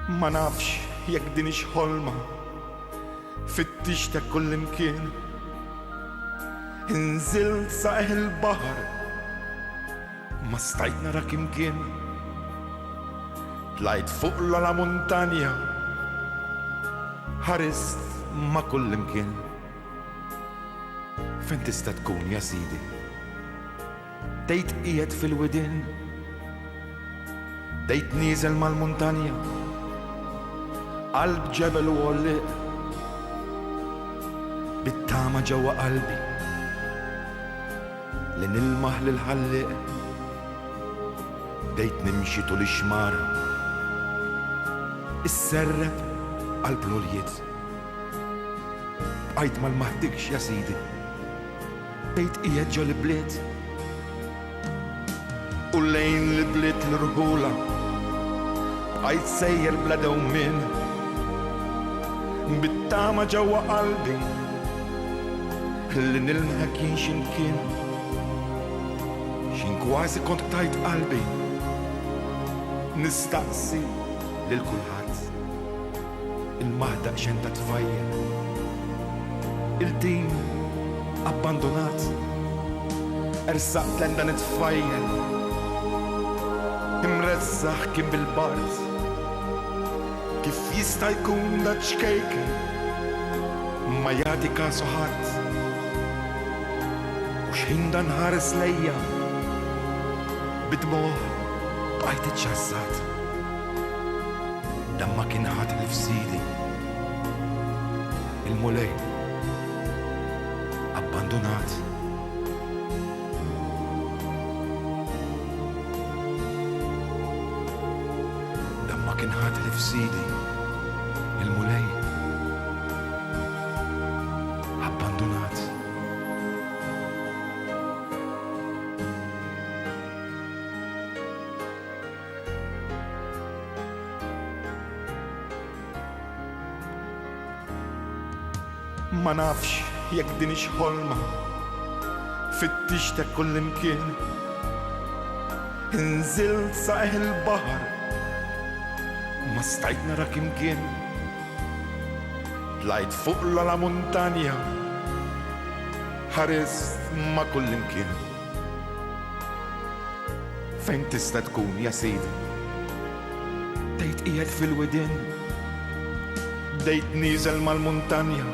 Ma nafx jekk din ix ħolma fittixtek kull imkien. Inżilt saqeħ il-baħar ma stajt nara kimkien. Tlajt fuq la muntanja ħarist ma kull imkien. Fejn tista' tkun ja sidi? Dejt qiegħed fil-widin, dejt nieżel mal-muntanja, qalb ġebel u għolliq, bit-tama ġewwa qalbi li nilmaħ lil-ħalliq. Dejt nimxi tul ix-xmara, isserreb qalb l-għoljiet. Bqajt ma l-maħdikx ja sidi, dejt qiegħed ġo l-bliet. U lejn l-bliet l-rħula bqajt sejjer bla dewmien, bit-tama ġewwa qalbi li nilmħek jien x'imkien. Xin kważi kont tajt qalbi nistaqsi lil kulħadd il-maħda x'enta tfajjel, il-tim abbandonat, ersaqt lenda nitfajjel, imrezzaħ kien bil-bart. Kif jista' jkun da ċkejken ma jagħti kasu ħadd? U x'ħin dan ħares lejja bidmuħ bqajt iċċassat. Dan ma kien ħadd li f'sidi, il-mulej abbandonat. Dan ma kien ħadd li f'sidi, il-mulej abbandonat. Ma nafx jekk din ix ħolma fittixtek kull imkien. Inżilt saqeħ il-baħar ma stajt nara kimkien. Tlajt fuq la muntanja ħarist ma kull imkien. Fejn tista' tkun ja sidi? Dejt qiegħed fil-widin, dejt nieżel mal-muntanja,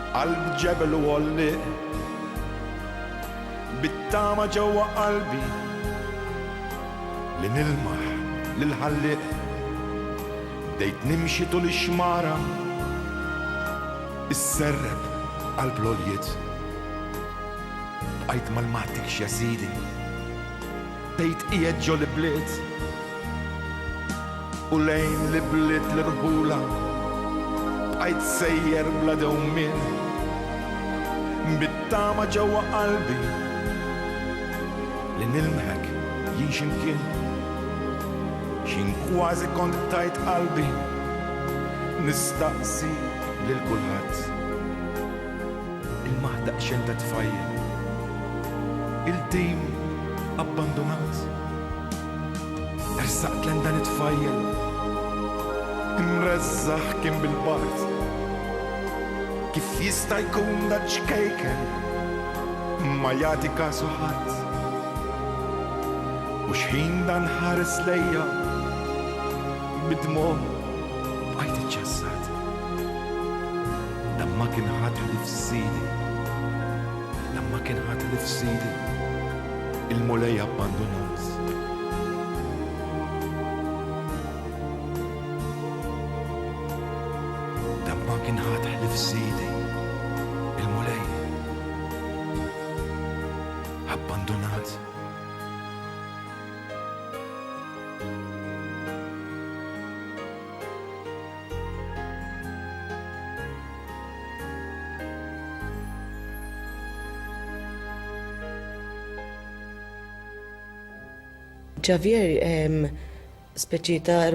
qalb ġebel u għolliq, bit-tama ġewwa qalbi li nilmaħ lil-ħalliq. Dejt nimxi tul ix-xmara, isserreb qalb l-għoljiet. Bqajt ma l-maħtikx ja sidi, dejt qiegħed ġo l-bliet. U lejn l-bliet l-rħula bqajt sejjer bla dewmien, bit-tama ġewwa qalbi li nilmħek jien x'imkien. Xin kważi kont tajt qalbi nistaqsi lil kulħadd il-maħda x'enta tfajjel, il-tim abbandonat, ersaqt lenda nitfajjel, imrezzaħ kien bil-bart. Kif jista' jkun da ċkejken ma jagħti kasu ħadd? U x'ħin dan ħares lejja bidmuħ bqajt iċċassat. Dan ma kien ħadd li f'sidi, dan ma kien ħadd li f'sidi, il-mulej abbandonat. Dan ma kien ħadd li f'sidi, il-mulej abbandonat. Javier, speċi ta'